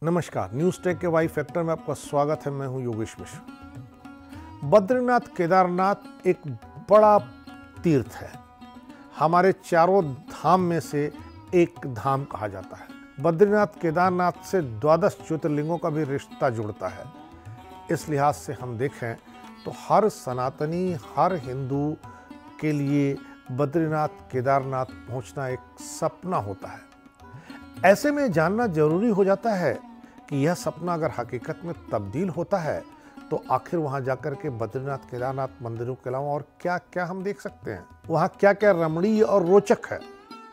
नमस्कार, news take के Y factor में आपका स्वागत है। मैं हूं योगेश मिश्र। बद्रीनाथ केदारनाथ एक बड़ा तीर्थ है। हमारे चारों धाम में से एक धाम कहा जाता है। बद्रीनाथ केदारनाथ से 12 ज्योतिर्लिंगों का भी रिश्ता जुड़ता है। इस लिहाज से हम देखें तो हर सनातनी, हर हिंदू के लिए बद्रीनाथ केदारनाथ पहुंचना एक सपना होता है। ऐसे में जानना जरूरी हो जाता है कि यह सपना अगर हकीकत में तब्दील होता है तो आखिर वहां जाकर के बद्रीनाथ केदारनाथ मंदिरों के अलावा और क्या क्या हम देख सकते हैं, वहां क्या क्या रमणीय और रोचक है।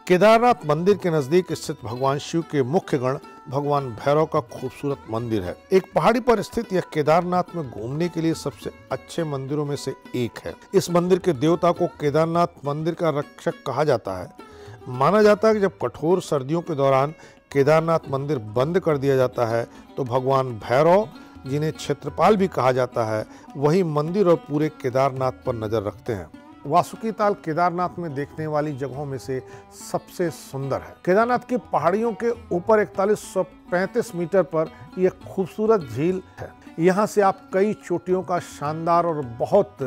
केदारनाथ मंदिर के नजदीक स्थित भगवान शिव के मुख्य गण भगवान भैरव का खूबसूरत मंदिर है। एक पहाड़ी पर स्थित यह केदारनाथ में घूमने के लिए सबसे अच्छे मंदिरों में से एक है। इस मंदिर के देवता को केदारनाथ मंदिर का रक्षक कहा जाता है। माना जाता है कि जब कठोर सर्दियों के दौरान केदारनाथ मंदिर बंद कर दिया जाता है तो भगवान भैरव, जिन्हें क्षेत्रपाल भी कहा जाता है, वही मंदिर और पूरे केदारनाथ पर नजर रखते हैं। वासुकी ताल केदारनाथ में देखने वाली जगहों में से सबसे सुंदर है। केदारनाथ की पहाड़ियों के ऊपर 4135 मीटर पर यह खूबसूरत झील है। यहाँ से आप कई चोटियों का शानदार और बहुत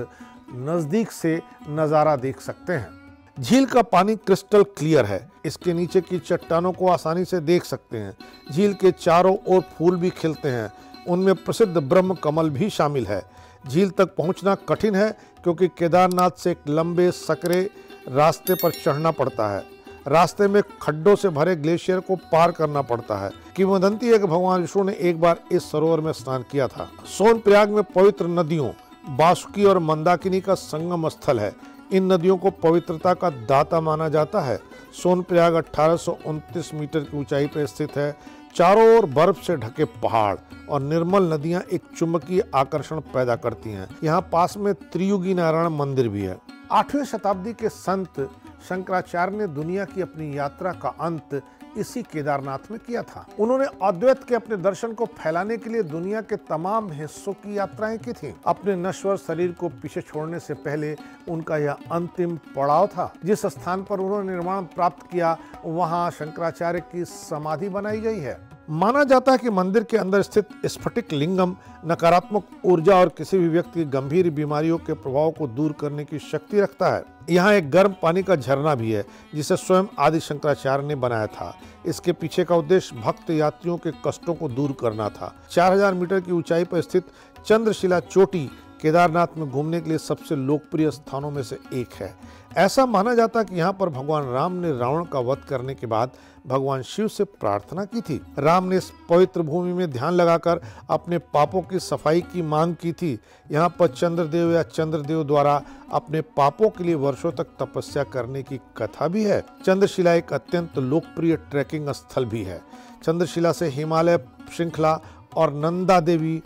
नजदीक से नज़ारा देख सकते हैं। झील का पानी क्रिस्टल क्लियर है। इसके नीचे की चट्टानों को आसानी से देख सकते हैं। झील के चारों ओर फूल भी खिलते हैं, उनमें प्रसिद्ध ब्रह्म कमल भी शामिल है। झील तक पहुंचना कठिन है क्योंकि केदारनाथ से एक लंबे सकरे रास्ते पर चढ़ना पड़ता है। रास्ते में खड्डों से भरे ग्लेशियर को पार करना पड़ता है। किंवदंती है कि भगवान विष्णु ने एक बार इस सरोवर में स्नान किया था। सोनप्रयाग में पवित्र नदियों बासुकी और मंदाकिनी का संगम स्थल है। इन नदियों को पवित्रता का दाता माना जाता है। सोनप्रयाग 1829 मीटर की ऊंचाई पर स्थित है। चारों ओर बर्फ से ढके पहाड़ और निर्मल नदियां एक चुंबकीय आकर्षण पैदा करती हैं। यहाँ पास में त्रियुगी नारायण मंदिर भी है। 8वीं शताब्दी के संत शंकराचार्य ने दुनिया की अपनी यात्रा का अंत इसी केदारनाथ में किया था। उन्होंने अद्वैत के अपने दर्शन को फैलाने के लिए दुनिया के तमाम हिस्सों की यात्राएं की थी। अपने नश्वर शरीर को पीछे छोड़ने से पहले उनका यह अंतिम पड़ाव था। जिस स्थान पर उन्होंने निर्वाण प्राप्त किया वहां शंकराचार्य की समाधि बनाई गई है। माना जाता है कि मंदिर के अंदर स्थित स्फटिक लिंगम नकारात्मक ऊर्जा और किसी भी व्यक्ति की गंभीर बीमारियों के प्रभाव को दूर करने की शक्ति रखता है। यहाँ एक गर्म पानी का झरना भी है जिसे स्वयं आदि शंकराचार्य ने बनाया था। इसके पीछे का उद्देश्य भक्त यात्रियों के कष्टों को दूर करना था। 4000 मीटर की ऊंचाई पर स्थित चंद्रशिला चोटी केदारनाथ में घूमने के लिए सबसे लोकप्रिय स्थानों में से एक है। ऐसा माना जाता है कि यहाँ पर भगवान राम ने रावण का वध करने के बाद भगवान शिव से प्रार्थना की थी। राम ने इस पवित्र भूमि में ध्यान लगाकर अपने पापों की सफाई की मांग की थी। यहाँ पर चंद्रदेव या चंद्रदेव द्वारा अपने पापों के लिए वर्षों तक तपस्या करने की कथा भी है। चंद्रशिला एक अत्यंत लोकप्रिय ट्रैकिंग स्थल भी है। चंद्रशिला से हिमालय श्रृंखला और नंदा देवी,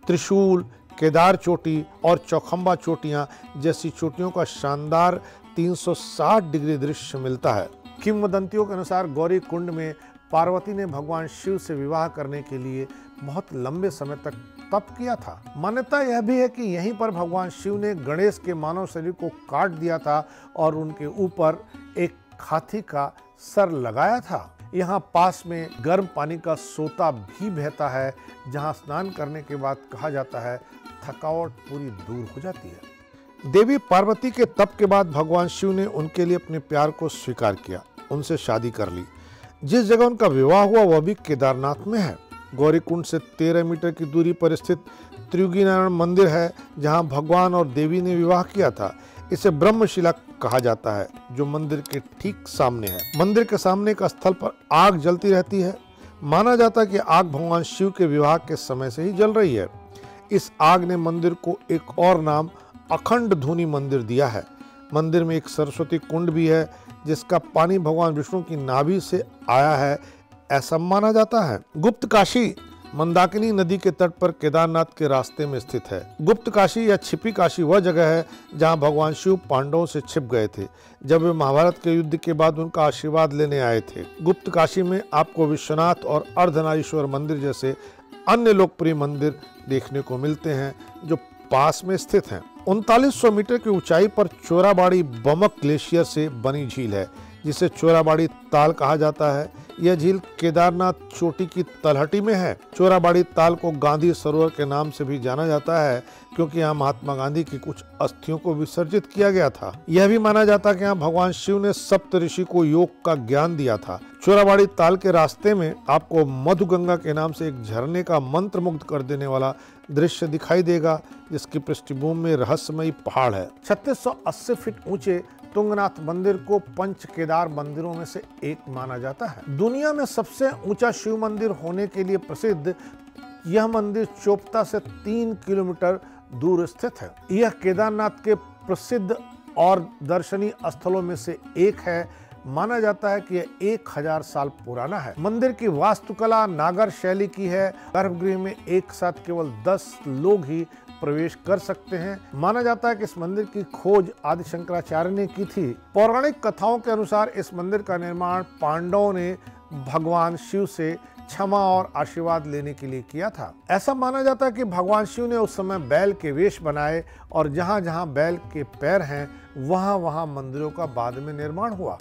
त्रिशूल, केदार चोटी और चौखंबा चोटियां जैसी चोटियों का शानदार 360 डिग्री दृश्य मिलता है। किंवदंतियों के अनुसार गौरी कुंड में पार्वती ने भगवान शिव से विवाह करने के लिए बहुत लंबे समय तक तप किया था। मान्यता यह भी है कि यहीं पर भगवान शिव ने गणेश के मानव शरीर को काट दिया था और उनके ऊपर एक हाथी का सर लगाया था। यहाँ पास में गर्म पानी का सोता भी बहता है जहाँ स्नान करने के बाद कहा जाता है थकावट पूरी दूर हो जाती है। देवी पार्वती के तप के बाद भगवान शिव ने उनके लिए अपने प्यार को स्वीकार किया, उनसे शादी कर ली। जिस जगह उनका विवाह हुआ वह भी केदारनाथ में है। गौरीकुंड से 13 मीटर की दूरी पर स्थित त्रियुगी नारायण मंदिर है जहां भगवान और देवी ने विवाह किया था। इसे ब्रह्मशिला कहा जाता है जो मंदिर के ठीक सामने है। मंदिर के सामने का स्थल पर आग जलती रहती है। माना जाता है कि आग भगवान शिव के विवाह के समय से ही जल रही है। इस आग ने मंदिर को एक और नाम अखंड धुनी मंदिर दिया है। मंदिर में एक सरस्वती कुंड भी है जिसका पानी भगवान विष्णु की नाभि से आया है, ऐसा माना जाता है। गुप्त काशी मंदाकिनी नदी के तट पर केदारनाथ के रास्ते में स्थित है। गुप्त काशी या छिपी काशी वह जगह है जहां भगवान शिव पांडवों से छिप गए थे जब वे महाभारत के युद्ध के बाद उनका आशीर्वाद लेने आए थे। गुप्त काशी में आपको विश्वनाथ और अर्धनारीश्वर मंदिर जैसे अन्य लोकप्रिय मंदिर देखने को मिलते हैं जो पास में स्थित हैं। 3900 मीटर की ऊंचाई पर चोराबाड़ी बमक ग्लेशियर से बनी झील है जिसे चोराबाड़ी ताल कहा जाता है। यह झील केदारनाथ चोटी की तलहटी में है। चोराबाड़ी ताल को गांधी सरोवर के नाम से भी जाना जाता है, क्योंकि यहाँ महात्मा गांधी की कुछ अस्थियों को विसर्जित किया गया था। यह भी माना जाता है कि यहाँ भगवान शिव ने सप्तऋषि को योग का ज्ञान दिया था। चोराबाड़ी ताल के रास्ते में आपको मधुगंगा के नाम से एक झरने का मंत्र मुग्ध कर देने वाला दृश्य दिखाई देगा, जिसकी पृष्ठभूमि में रहस्यमयी पहाड़ है। 3680 फीट ऊंचे तुंगनाथ मंदिर को पंच केदार मंदिरों में से एक माना जाता है। दुनिया में सबसे ऊंचा शिव मंदिर होने के लिए प्रसिद्ध यह मंदिर चोपता से 3 किलोमीटर दूर स्थित है। यह केदारनाथ के प्रसिद्ध और दर्शनीय स्थलों में से एक है। माना जाता है कि यह 1000 साल पुराना है। मंदिर की वास्तुकला नागर शैली की है। गर्भगृह में एक साथ केवल 10 लोग ही प्रवेश कर सकते हैं। माना जाता है कि इस मंदिर की खोज आदि शंकराचार्य ने की थी। पौराणिक कथाओं के अनुसार इस मंदिर का निर्माण पांडवों ने भगवान शिव से क्षमा और आशीर्वाद लेने के लिए किया था। ऐसा माना जाता है कि भगवान शिव ने उस समय बैल के वेश बनाए और जहां जहां बैल के पैर हैं वहां वहां मंदिरों का बाद में निर्माण हुआ।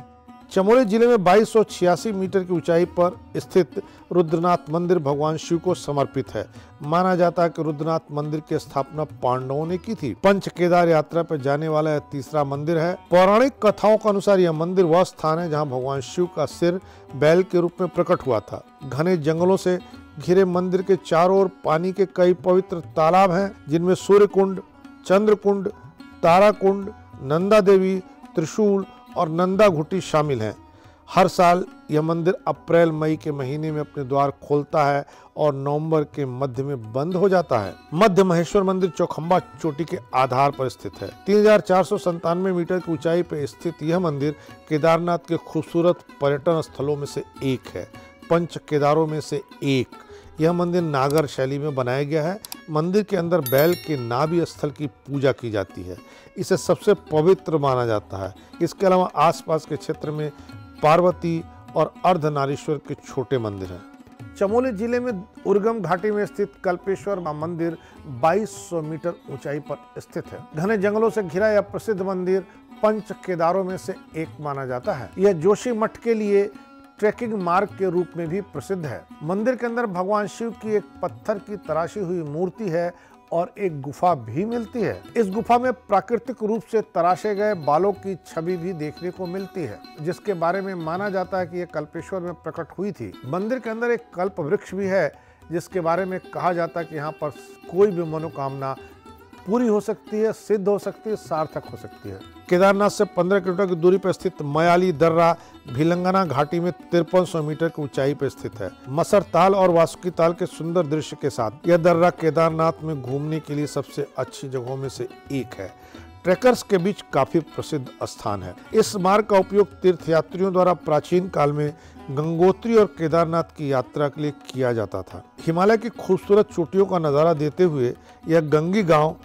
चमोली जिले में 2286 मीटर की ऊंचाई पर स्थित रुद्रनाथ मंदिर भगवान शिव को समर्पित है। माना जाता है कि रुद्रनाथ मंदिर की स्थापना पांडवों ने की थी। पंच केदार यात्रा पर जाने वाला यह तीसरा मंदिर है। पौराणिक कथाओं के अनुसार यह मंदिर वह स्थान है जहां भगवान शिव का सिर बैल के रूप में प्रकट हुआ था। घने जंगलों से घिरे मंदिर के चारों ओर पानी के कई पवित्र तालाब हैं, जिनमें सूर्य कुंड, चंद्र कुंड, तारा कुंड, नंदा देवी, त्रिशूल और नंदा घुटी शामिल हैं। हर साल यह मंदिर अप्रैल मई के महीने में अपने द्वार खोलता है और नवंबर के मध्य में बंद हो जाता है। मध्य महेश्वर मंदिर चौखंबा चोटी के आधार पर स्थित है। 3497 मीटर की ऊंचाई पर स्थित यह मंदिर केदारनाथ के खूबसूरत पर्यटन स्थलों में से एक है। पंच केदारों में से एक यह मंदिर नागर शैली में बनाया गया है। मंदिर के अंदर बैल के नाभि स्थल की पूजा की जाती है। इसे सबसे पवित्र माना जाता है। इसके अलावा आसपास के क्षेत्र में पार्वती और अर्धनारीश्वर के छोटे मंदिर हैं। चमोली जिले में उर्गम घाटी में स्थित कल्पेश्वर मंदिर 2200 मीटर ऊंचाई पर स्थित है। घने जंगलों से घिरा यह प्रसिद्ध मंदिर पंच केदारों में से एक माना जाता है। यह जोशी मठ के लिए ट्रैकिंग मार्ग के रूप में भी प्रसिद्ध है। मंदिर के अंदर भगवान शिव की एक पत्थर की तराशी हुई मूर्ति है और एक गुफा भी मिलती है। इस गुफा में प्राकृतिक रूप से तराशे गए बालों की छवि भी देखने को मिलती है, जिसके बारे में माना जाता है कि यह कल्पेश्वर में प्रकट हुई थी। मंदिर के अंदर एक कल्प वृक्ष भी है, जिसके बारे में कहा जाता है कि यहाँ पर कोई भी मनोकामना पूरी हो सकती है, सिद्ध हो सकती है, सार्थक हो सकती है। केदारनाथ से 15 किलोमीटर की दूरी पर स्थित मयाली दर्रा भिलंगना घाटी में 5300 मीटर की ऊंचाई पर स्थित है। मसर ताल और वासुकी ताल के सुंदर दृश्य के साथ यह दर्रा केदारनाथ में घूमने के लिए सबसे अच्छी जगहों में से एक है। ट्रैकर्स के बीच काफी प्रसिद्ध स्थान है। इस मार्ग का उपयोग तीर्थयात्रियों द्वारा प्राचीन काल में गंगोत्री और केदारनाथ की यात्रा के लिए किया जाता था। हिमालय की खूबसूरत चोटियों का नजारा देते हुए यह गंगी गांव,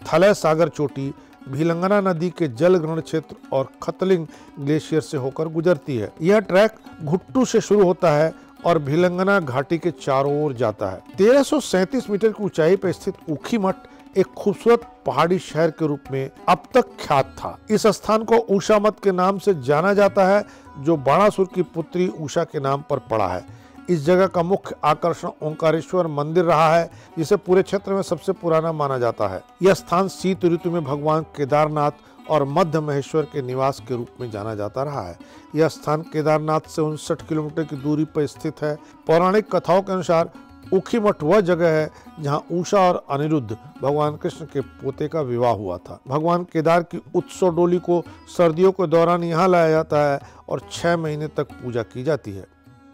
थलय सागर चोटी, भिलंगना नदी के जल ग्रहण क्षेत्र और खतलिंग ग्लेशियर से होकर गुजरती है। यह ट्रैक घुट्टू से शुरू होता है और भिलंगना घाटी के चारों ओर जाता है। 1337 मीटर की ऊंचाई पर स्थित ऊखी मठ एक खूबसूरत पहाड़ी शहर के रूप में अब तक ख्यात था। इस स्थान को उषा मठ के नाम से जाना जाता है, जो बाणासुर की पुत्री उषा के नाम पर पड़ा है। इस जगह का मुख्य आकर्षण ओंकारेश्वर मंदिर रहा है, जिसे पूरे क्षेत्र में सबसे पुराना माना जाता है। यह स्थान शीत ऋतु में भगवान केदारनाथ और मध्य महेश्वर के निवास के रूप में जाना जाता रहा है। यह स्थान केदारनाथ से 59 किलोमीटर की दूरी पर स्थित है। पौराणिक कथाओं के अनुसार ऊखी मठ वह जगह है जहां उषा और अनिरुद्ध भगवान कृष्ण के पोते का विवाह हुआ था। भगवान केदार की उत्सव डोली को सर्दियों के दौरान यहाँ लाया जाता है और 6 महीने तक पूजा की जाती है।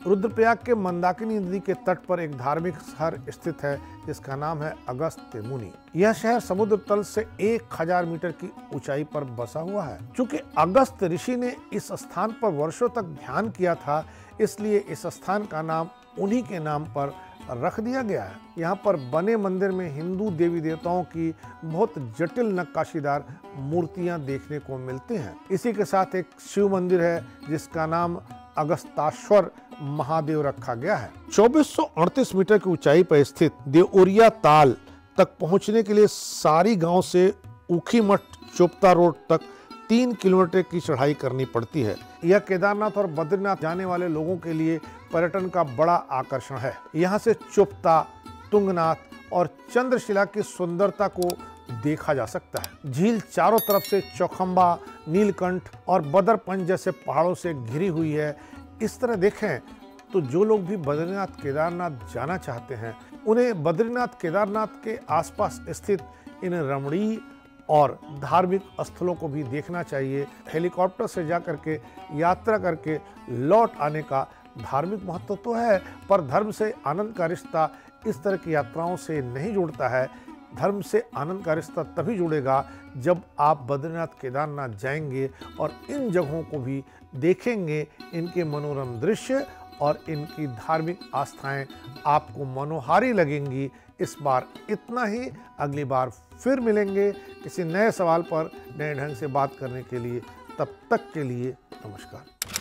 रुद्रप्रयाग के मंदाकिनी नदी के तट पर एक धार्मिक शहर स्थित है, जिसका नाम है अगस्त्य मुनि। यह शहर समुद्र तल से 1000 मीटर की ऊंचाई पर बसा हुआ है। चूंकि अगस्त्य ऋषि ने इस स्थान पर वर्षों तक ध्यान किया था, इसलिए इस स्थान का नाम उन्हीं के नाम पर रख दिया गया है। यहाँ पर बने मंदिर में हिंदू देवी देवताओं की बहुत जटिल नक्काशीदार मूर्तियां देखने को मिलती हैं। इसी के साथ एक शिव मंदिर है, जिसका नाम अगस्ताश्वर महादेव रखा गया है। 2438 मीटर की ऊंचाई पर स्थित देवउरिया ताल तक पहुंचने के लिए सारी गांव से ऊखी मठ चोपता रोड तक 3 किलोमीटर की चढ़ाई करनी पड़ती है। यह केदारनाथ और बद्रीनाथ जाने वाले लोगों के लिए पर्यटन का बड़ा आकर्षण है। यहाँ से चुप्ता, तुंगनाथ और चंद्रशिला की सुंदरता को देखा जा सकता है। झील चारों तरफ से चौखंबा, नीलकंठ और बदरपंच जैसे पहाड़ों से घिरी हुई है। इस तरह देखें तो जो लोग भी बद्रीनाथ केदारनाथ जाना चाहते हैं, उन्हें बद्रीनाथ केदारनाथ के आसपास स्थित इन रमणीय और धार्मिक स्थलों को भी देखना चाहिए। हेलीकॉप्टर से जाकर के यात्रा करके लौट आने का धार्मिक महत्व तो है, पर धर्म से आनंद का रिश्ता इस तरह की यात्राओं से नहीं जुड़ता है। धर्म से आनंद का रिश्ता तभी जुड़ेगा जब आप बद्रीनाथ केदारनाथ जाएंगे और इन जगहों को भी देखेंगे। इनके मनोरम दृश्य और इनकी धार्मिक आस्थाएं आपको मनोहारी लगेंगी। इस बार इतना ही। अगली बार फिर मिलेंगे किसी नए सवाल पर नए ढंग से बात करने के लिए। तब तक के लिए नमस्कार।